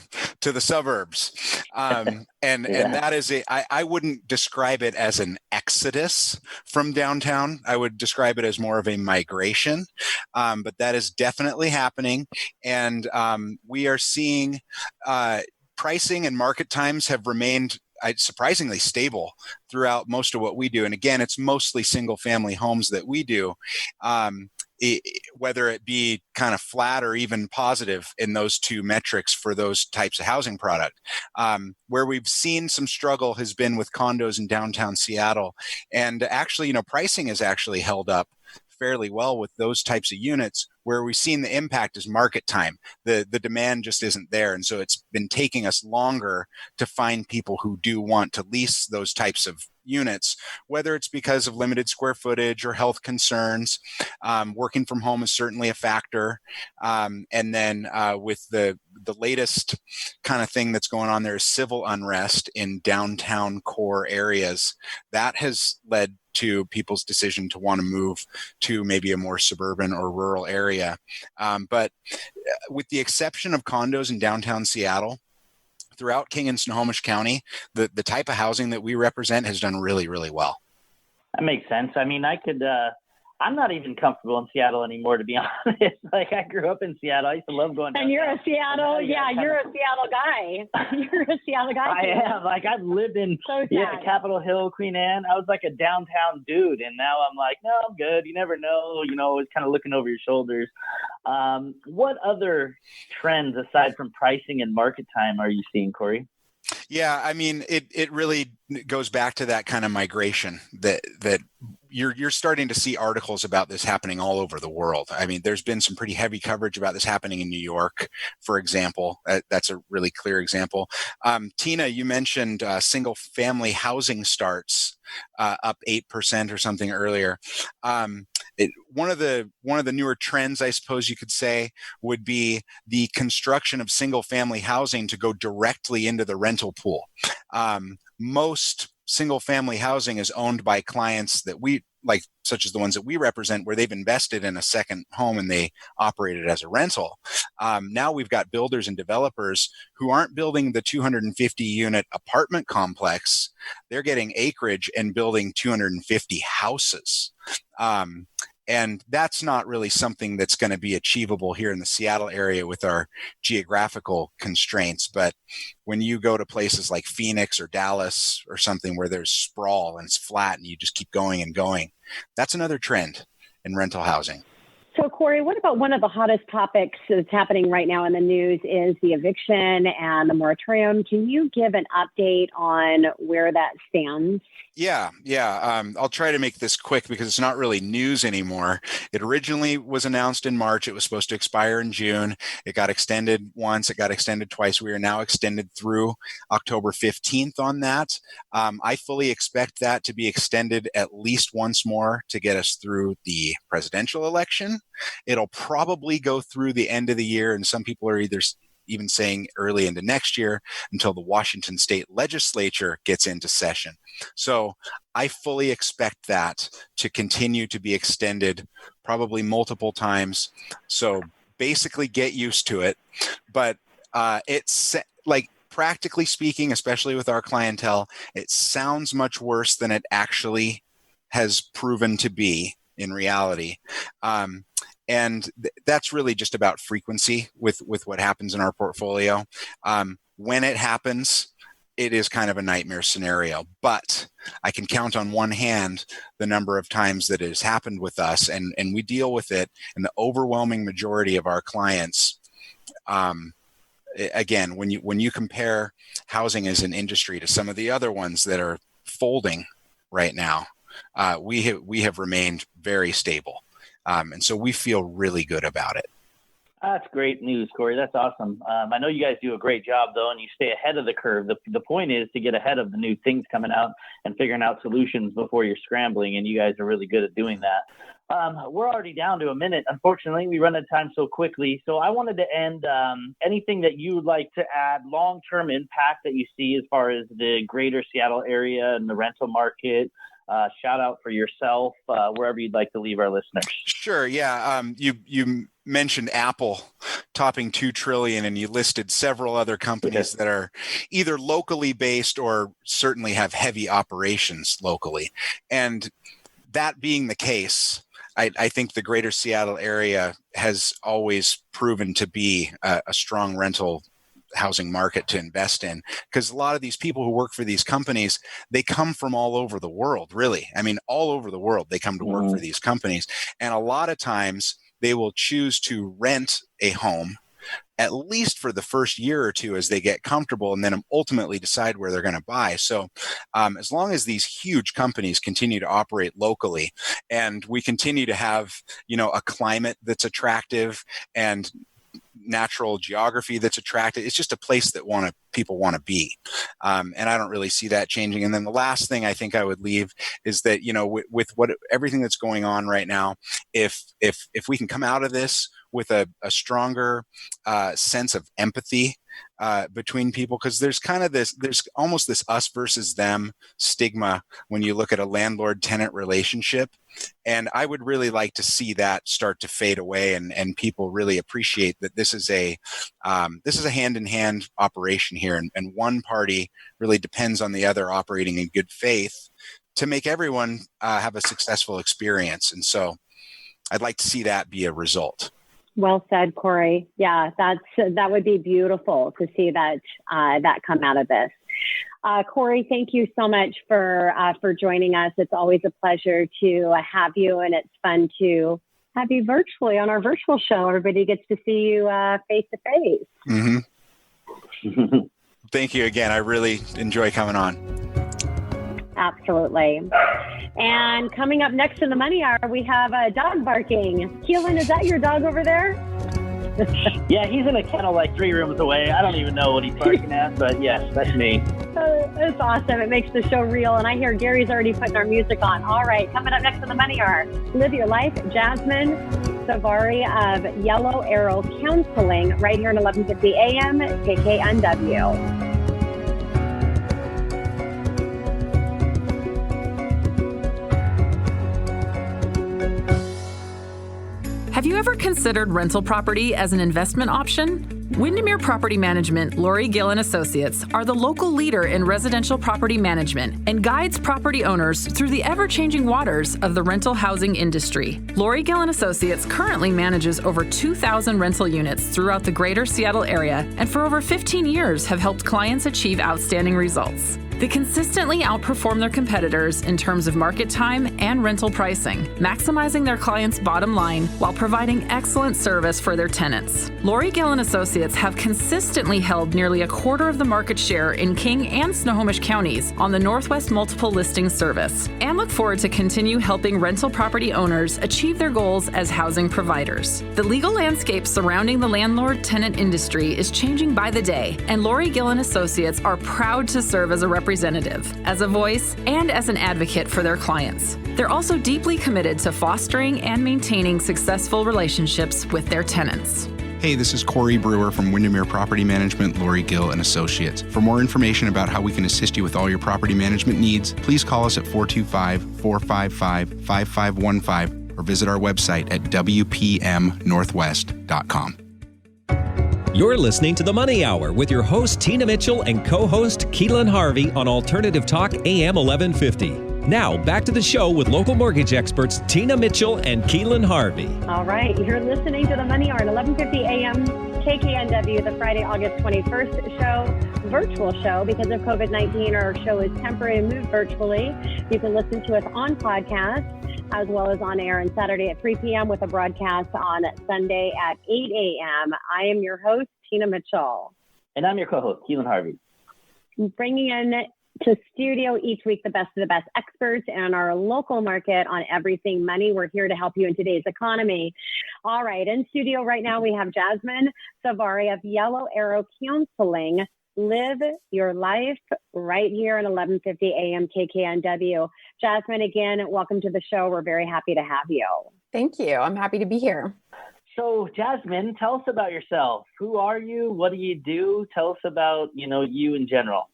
E: suburbs, and that is I wouldn't describe it as an exodus from downtown. I would describe it as more of a migration, but that is definitely happening, and we are seeing pricing and market times have remained surprisingly stable throughout most of what we do. And again, it's mostly single family homes that we do. Whether it be kind of flat or even positive in those two metrics for those types of housing product. Where we've seen some struggle has been with condos in downtown Seattle. And actually, pricing has actually held up fairly well with those types of units. Where we've seen the impact is market time. The demand just isn't there. And so it's been taking us longer to find people who do want to lease those types of units, whether it's because of limited square footage or health concerns. Working from home is certainly a factor. And then with the latest kind of thing that's going on there is civil unrest in downtown core areas. That has led to people's decision to want to move to maybe a more suburban or rural area. But with the exception of condos in downtown Seattle, throughout King and Snohomish County, the type of housing that we represent has done really, really well.
C: That makes sense. I mean, I'm not even comfortable in Seattle anymore, to be honest. Like, I grew up in Seattle. I used to love going down.
B: And you're a Seattle, you're a Seattle guy. You're a Seattle guy.
C: I am. Like, I've lived in Capitol Hill, Queen Anne. I was like a downtown dude, and now I'm like, no, I'm good. You never know. It's kind of looking over your shoulders. What other trends aside from pricing and market time are you seeing, Corey?
E: Yeah, I mean, it really goes back to that kind of migration that you're starting to see articles about this happening all over the world. I mean, there's been some pretty heavy coverage about this happening in New York, for example. That's a really clear example. Tina, you mentioned single family housing starts up 8% or something earlier. One of the newer trends, I suppose you could say, would be the construction of single family housing to go directly into the rental pool. Most single family housing is owned by clients that we like, such as the ones that we represent, where they've invested in a second home and they operate it as a rental. Now we've got builders and developers who aren't building the 250 unit apartment complex. They're getting acreage and building 250 houses. And that's not really something that's going to be achievable here in the Seattle area with our geographical constraints. But when you go to places like Phoenix or Dallas or something where there's sprawl and it's flat and you just keep going and going, that's another trend in rental housing.
B: So, Corey, what about one of the hottest topics that's happening right now in the news is the eviction and the moratorium? Can you give an update on where that stands?
E: Yeah. I'll try to make this quick because it's not really news anymore. It originally was announced in March. It was supposed to expire in June. It got extended once. It got extended twice. We are now extended through October 15th on that. I fully expect that to be extended at least once more to get us through the presidential election. It'll probably go through the end of the year, and some people are even saying early into next year until the Washington state legislature gets into session. So I fully expect that to continue to be extended probably multiple times. So basically get used to it. But it's like, practically speaking, especially with our clientele, it sounds much worse than it actually has proven to be in reality. And that's really just about frequency with what happens in our portfolio. When it happens, it is kind of a nightmare scenario, but I can count on one hand the number of times that it has happened with us, and we deal with it. And the overwhelming majority of our clients, again, when you compare housing as an industry to some of the other ones that are folding right now, we have remained very stable. And so we feel really good about it.
C: That's great news, Corey. That's awesome. I know you guys do a great job, though, and you stay ahead of the curve. The point is to get ahead of the new things coming out and figuring out solutions before you're scrambling, and you guys are really good at doing that. We're already down to a minute. Unfortunately, we run out of time so quickly. So I wanted to end anything that you would like to add, long-term impact that you see as far as the greater Seattle area and the rental market. Shout out for yourself, wherever you'd like to leave our listeners.
E: Sure. Yeah. You mentioned Apple topping 2 trillion, and you listed several other companies that are either locally based or certainly have heavy operations locally. And that being the case, I think the greater Seattle area has always proven to be a strong rental housing market to invest in, because a lot of these people who work for these companies, they come from all over the world, really. I mean, all over the world, they come to work for these companies. And a lot of times they will choose to rent a home at least for the first year or two as they get comfortable, and then ultimately decide where they're going to buy. So as long as these huge companies continue to operate locally and we continue to have, a climate that's attractive and natural geography that's attractive, it's just a place that people want to be. And I don't really see that changing. And then the last thing I think I would leave is that, with everything that's going on right now, if we can come out of this with a stronger sense of empathy between people, because there's almost this us versus them stigma when you look at a landlord-tenant relationship. And I would really like to see that start to fade away, and people really appreciate that this is a hand-in-hand operation here, and one party really depends on the other operating in good faith to make everyone have a successful experience. And so I'd like to see that be a result.
B: Well said, Corey. Yeah, that would be beautiful to see that come out of this. Corey, thank you so much for joining us. It's always a pleasure to have you, and it's fun to have you virtually on our virtual show. Everybody gets to see you face to face.
E: Mm-hmm. Thank you again. I really enjoy coming on.
B: Absolutely. And coming up next in the Money Hour, we have a dog barking. Keelan, is that your dog over there?
C: Yeah, he's in a kennel like 3 rooms away. I don't even know what he's barking at, but yes, that's me.
B: It's awesome. It makes the show real. And I hear Gary's already putting our music on. All right, coming up next in the Money Hour, Live Your Life, Jasmine Savari of Yellow Arrow Counseling, right here at 1150 AM, KKNW.
D: Have you ever considered rental property as an investment option? Windermere Property Management, Lori Gill and Associates are the local leader in residential property management and guides property owners through the ever-changing waters of the rental housing industry. Lori Gill and Associates currently manages over 2,000 rental units throughout the greater Seattle area, and for over 15 years have helped clients achieve outstanding results. They consistently outperform their competitors in terms of market time and rental pricing, maximizing their clients' bottom line while providing excellent service for their tenants. Lori Gill and Associates have consistently held nearly a quarter of the market share in King and Snohomish counties on the Northwest Multiple Listing Service, and look forward to continue helping rental property owners achieve their goals as housing providers. The legal landscape surrounding the landlord-tenant industry is changing by the day, and Lori Gill and Associates are proud to serve as a representative, as a voice, and as an advocate for their clients. They're also deeply committed to fostering and maintaining successful relationships with their tenants.
G: Hey, this is Corey Brewer from Windermere Property Management, Lori Gill and Associates. For more information about how we can assist you with all your property management needs, please call us at 425-455-5515 or visit our website at wpmnorthwest.com.
A: You're listening to The Money Hour with your host, Tina Mitchell, and co-host Keelan Harvey on Alternative Talk AM 1150. Now, back to the show with local mortgage experts Tina Mitchell and Keelan Harvey.
B: All right, you're listening to The Money Hour at 1150 AM, KKNW, the Friday, August 21st show, virtual show. Because of COVID-19, our show is temporary and moved virtually. You can listen to us on podcast as well as on air on Saturday at 3 p.m. with a broadcast on Sunday at 8 a.m. I am your host, Tina Mitchell.
C: And I'm your co-host, Keelan Harvey.
B: Bringing in to studio each week, the best of the best experts in our local market on everything money. We're here to help you in today's economy. All right, in studio right now, we have Jasmine Savari of Yellow Arrow Counseling. Live your life right here at 1150 AM KKNW. Jasmine, again, welcome to the show. We're very happy to have you.
F: Thank you. I'm happy to be here.
C: So, Jasmine, tell us about yourself. Who are you? What do you do? Tell us about, you in general.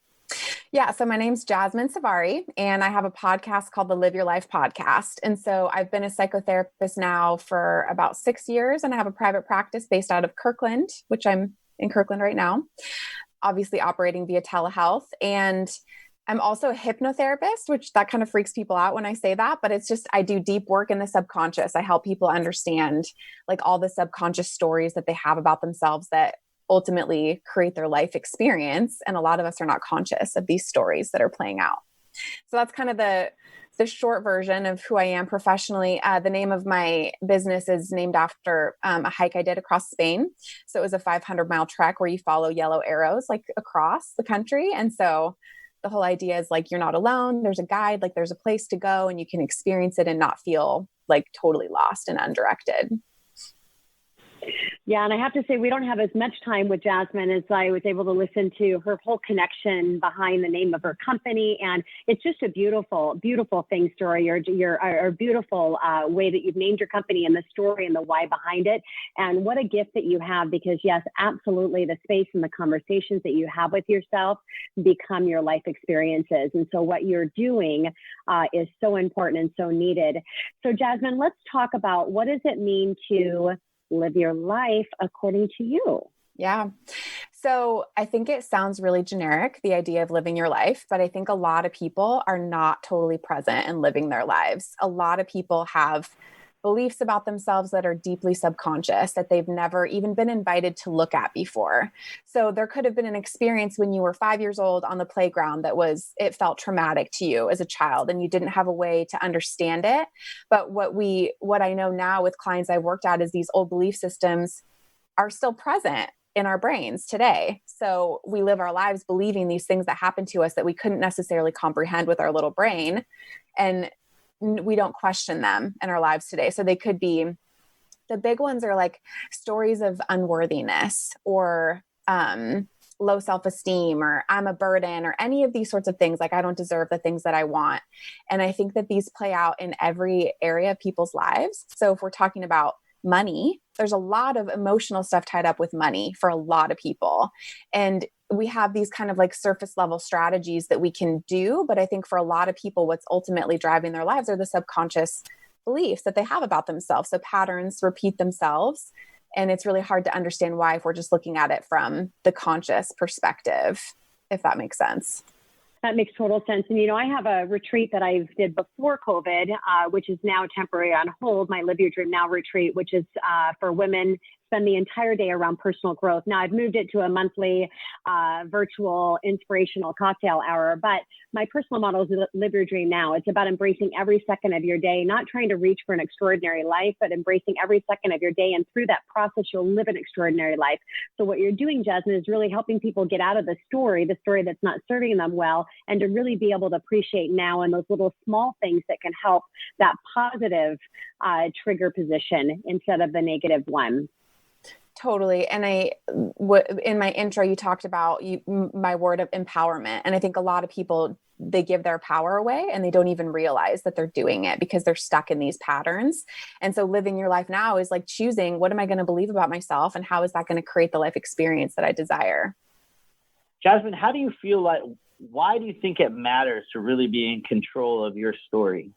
F: Yeah, so my name's Jasmine Savari, and I have a podcast called the Live Your Life podcast. And so I've been a psychotherapist now for about 6 years, and I have a private practice based out of Kirkland, which I'm in Kirkland right now, obviously operating via telehealth. And I'm also a hypnotherapist, which that kind of freaks people out when I say that, but it's just, I do deep work in the subconscious. I help people understand like all the subconscious stories that they have about themselves that ultimately create their life experience. And a lot of us are not conscious of these stories that are playing out. So that's kind of the short version of who I am professionally. The name of my business is named after a hike I did across Spain. So it was a 500-mile trek where you follow yellow arrows like across the country. And so the whole idea is like, you're not alone. There's a guide, like there's a place to go and you can experience it and not feel like totally lost and undirected.
B: Yeah, and I have to say, we don't have as much time with Jasmine as I was able to listen to her whole connection behind the name of her company. And it's just a beautiful, beautiful thing story, or beautiful way that you've named your company and the story and the why behind it. And what a gift that you have, because yes, absolutely, the space and the conversations that you have with yourself become your life experiences. And so what you're doing is so important and so needed. So Jasmine, let's talk about, what does it mean to live your life according to you?
F: Yeah. So I think it sounds really generic, the idea of living your life, but I think a lot of people are not totally present in living their lives. A lot of people have beliefs about themselves that are deeply subconscious that they've never even been invited to look at before. So there could have been an experience when you were 5 years old on the playground it felt traumatic to you as a child and you didn't have a way to understand it. But what I know now with clients I've worked at is these old belief systems are still present in our brains today. So we live our lives believing these things that happened to us that we couldn't necessarily comprehend with our little brain. And we don't question them in our lives today. So they could be, the big ones are like stories of unworthiness or low self-esteem, or I'm a burden, or any of these sorts of things. Like I don't deserve the things that I want. And I think that these play out in every area of people's lives. So if we're talking about money, there's a lot of emotional stuff tied up with money for a lot of people. And we have these kind of like surface level strategies that we can do. But I think for a lot of people, what's ultimately driving their lives are the subconscious beliefs that they have about themselves. So patterns repeat themselves. And it's really hard to understand why if we're just looking at it from the conscious perspective, if that makes sense.
B: That makes total sense. And, I have a retreat that I did before COVID, which is now temporary on hold, my Live Your Dream Now retreat, which is for women, spend the entire day around personal growth. Now I've moved it to a monthly virtual inspirational cocktail hour, but my personal model is Live Your Dream Now. It's about embracing every second of your day, not trying to reach for an extraordinary life, but embracing every second of your day. And through that process, you'll live an extraordinary life. So what you're doing, Jasmine, is really helping people get out of the story that's not serving them well, and to really be able to appreciate now and those little small things that can help that positive trigger position instead of the negative one.
F: Totally. And in my intro, you talked about my word of empowerment. And I think a lot of people, they give their power away and they don't even realize that they're doing it because they're stuck in these patterns. And so living your life now is like choosing, what am I going to believe about myself? And how is that going to create the life experience that I desire?
C: Jasmine, how do you feel like, why do you think it matters to really be in control of your story?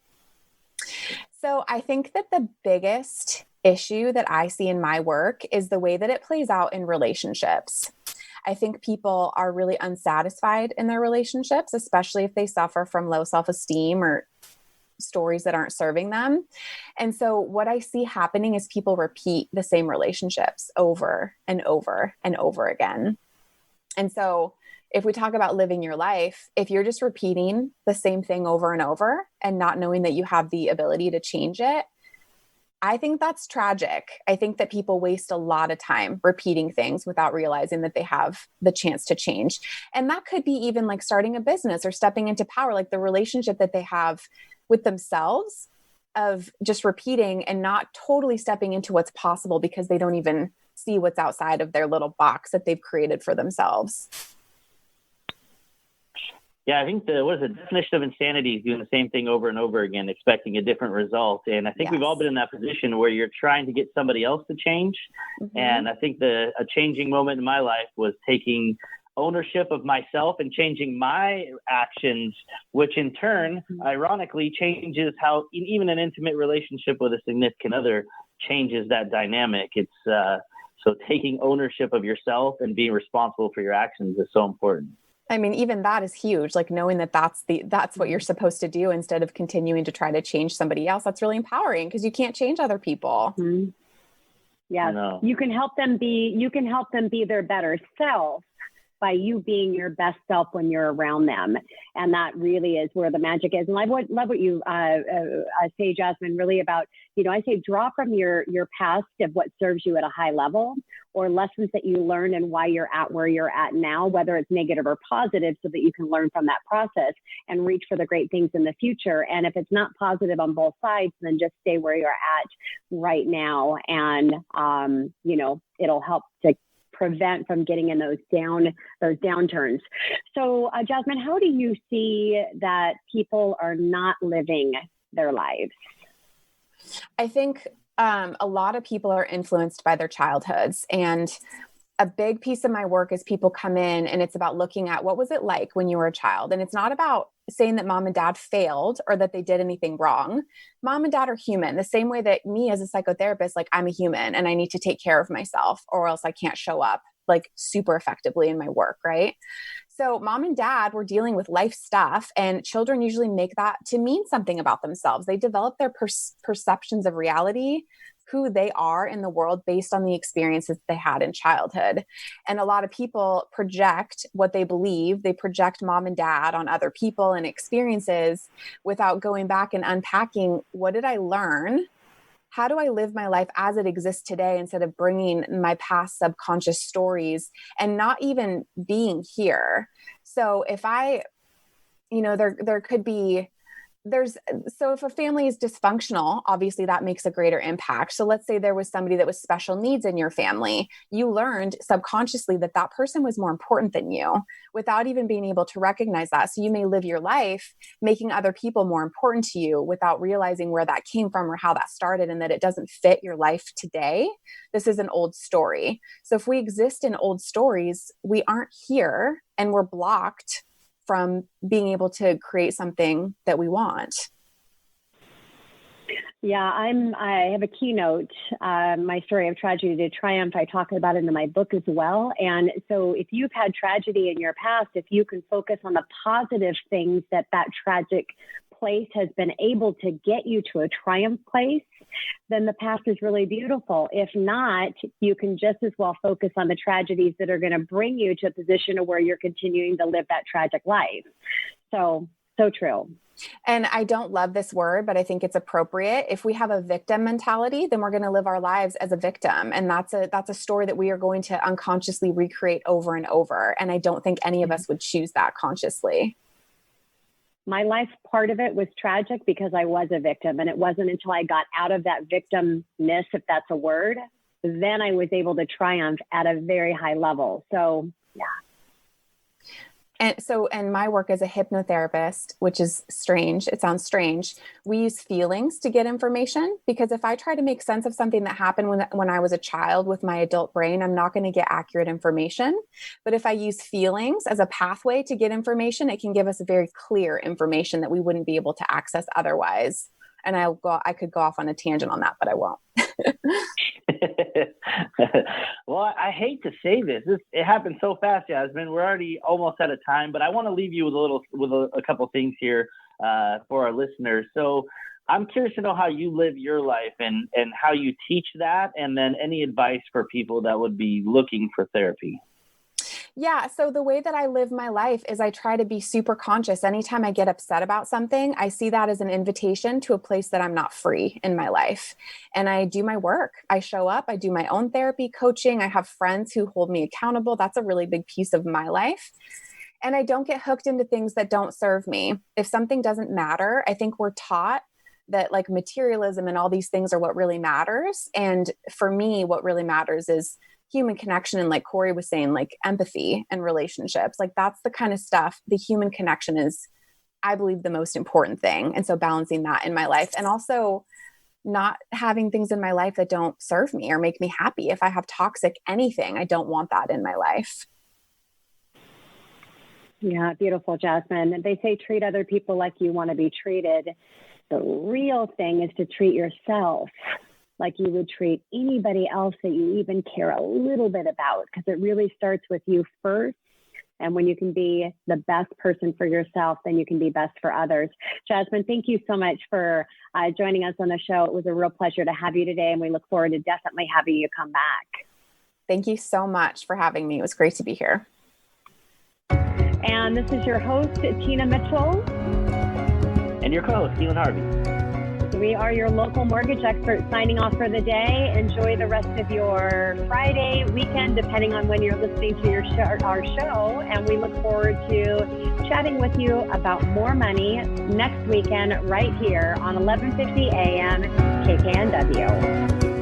F: So I think that the biggest issue that I see in my work is the way that it plays out in relationships. I think people are really unsatisfied in their relationships, especially if they suffer from low self-esteem or stories that aren't serving them. And so what I see happening is people repeat the same relationships over and over and over again. And so if we talk about living your life, if you're just repeating the same thing over and over and not knowing that you have the ability to change it, I think that's tragic. I think that people waste a lot of time repeating things without realizing that they have the chance to change. And that could be even like starting a business or stepping into power, like the relationship that they have with themselves, of just repeating and not totally stepping into what's possible because they don't even see what's outside of their little box that they've created for themselves.
C: Yeah, I think the definition of insanity is doing the same thing over and over again, expecting a different result. And I think we've all been in that position where you're trying to get somebody else to change. Mm-hmm. And I think a changing moment in my life was taking ownership of myself and changing my actions, which in turn, ironically, changes how even an intimate relationship with a significant other changes that dynamic. It's so taking ownership of yourself and being responsible for your actions is so important.
F: I mean, even that is huge. Like knowing that that's what you're supposed to do instead of continuing to try to change somebody else. That's really empowering because you can't change other people.
B: Mm-hmm. Yeah, you can help them be their better self by you being your best self when you're around them. And that really is where the magic is. And I love what you say, Jasmine, really about, I say draw from your past of what serves you at a high level, or lessons that you learn and why you're at where you're at now, whether it's negative or positive, so that you can learn from that process and reach for the great things in the future. And if it's not positive on both sides, then just stay where you're at right now. And, it'll help to prevent from getting in those downturns. So, Jasmine, how do you see that people are not living their lives?
F: I think a lot of people are influenced by their childhoods, and a big piece of my work is people come in and it's about looking at what was it like when you were a child. And it's not about saying that mom and dad failed or that they did anything wrong. Mom and dad are human, the same way that me as a psychotherapist, like I'm a human and I need to take care of myself or else I can't show up like super effectively in my work, right? So mom and dad were dealing with life stuff, and children usually make that to mean something about themselves. They develop their perceptions of reality, who they are in the world based on the experiences they had in childhood. And a lot of people project what they believe. They project mom and dad on other people and experiences without going back and unpacking, what did I learn? How do I live my life as it exists today instead of bringing my past subconscious stories and not even being here? So if there could be, so if a family is dysfunctional, obviously that makes a greater impact. So let's say there was somebody that was special needs in your family. You learned subconsciously that that person was more important than you without even being able to recognize that. So you may live your life making other people more important to you without realizing where that came from or how that started, and that it doesn't fit your life today. This is an old story. So if we exist in old stories, we aren't here and we're blocked from being able to create something that we want.
B: Yeah, I have a keynote, my story of tragedy to triumph. I talk about it in my book as well. And so if you've had tragedy in your past, if you can focus on the positive things that tragic place has been able to get you to a triumph place, then the past is really beautiful. If not, you can just as well focus on the tragedies that are going to bring you to a position of where you're continuing to live that tragic life. So true.
F: And I don't love this word, but I think it's appropriate. If we have a victim mentality, then we're going to live our lives as a victim. And that's a story that we are going to unconsciously recreate over and over. And I don't think any of us would choose that consciously.
B: My life, part of it was tragic because I was a victim. And it wasn't until I got out of that victimness, if that's a word, then I was able to triumph at a very high level. So, yeah.
F: And my work as a hypnotherapist, which is strange, it sounds strange. We use feelings to get information, because if I try to make sense of something that happened when I was a child with my adult brain, I'm not going to get accurate information. But if I use feelings as a pathway to get information, it can give us very clear information that we wouldn't be able to access otherwise. And I could go off on a tangent on that, but I won't.
C: Well, I hate to say this. It happened so fast, Jasmine. We're already almost out of time, but I want to leave you with a couple things here for our listeners. So I'm curious to know how you live your life and how you teach that, and then any advice for people that would be looking for therapy.
F: Yeah. So the way that I live my life is I try to be super conscious. Anytime I get upset about something, I see that as an invitation to a place that I'm not free in my life. And I do my work. I show up, I do my own therapy, coaching. I have friends who hold me accountable. That's a really big piece of my life. And I don't get hooked into things that don't serve me. If something doesn't matter, I think we're taught that like materialism and all these things are what really matters. And for me, what really matters is human connection. And like Corey was saying, like empathy and relationships, like that's the kind of stuff, the human connection is, I believe, the most important thing. And so balancing that in my life, and also not having things in my life that don't serve me or make me happy. If I have toxic anything, I don't want that in my life.
B: Yeah, beautiful, Jasmine. They say treat other people like you want to be treated. The real thing is to treat yourself like you would treat anybody else that you even care a little bit about, because it really starts with you first. And when you can be the best person for yourself, then you can be best for others. Jasmine, thank you so much for joining us on the show. It was a real pleasure to have you today, and we look forward to definitely having you come back.
F: Thank you so much for having me. It was great to be here.
B: And this is your host, Tina Mitchell.
C: And your co-host, Keelan Harvey.
B: We are your local mortgage experts signing off for the day. Enjoy the rest of your Friday, weekend, depending on when you're listening to our show. And we look forward to chatting with you about more money next weekend right here on 1150 AM KKNW.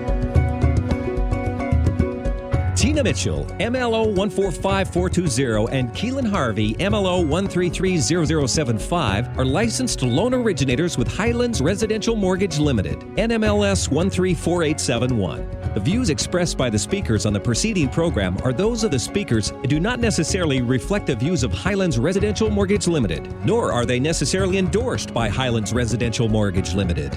A: Tina Mitchell, MLO 145420, and Keelan Harvey, MLO 1330075, are licensed loan originators with Highlands Residential Mortgage Limited, NMLS 134871. The views expressed by the speakers on the preceding program are those of the speakers and do not necessarily reflect the views of Highlands Residential Mortgage Limited, nor are they necessarily endorsed by Highlands Residential Mortgage Limited.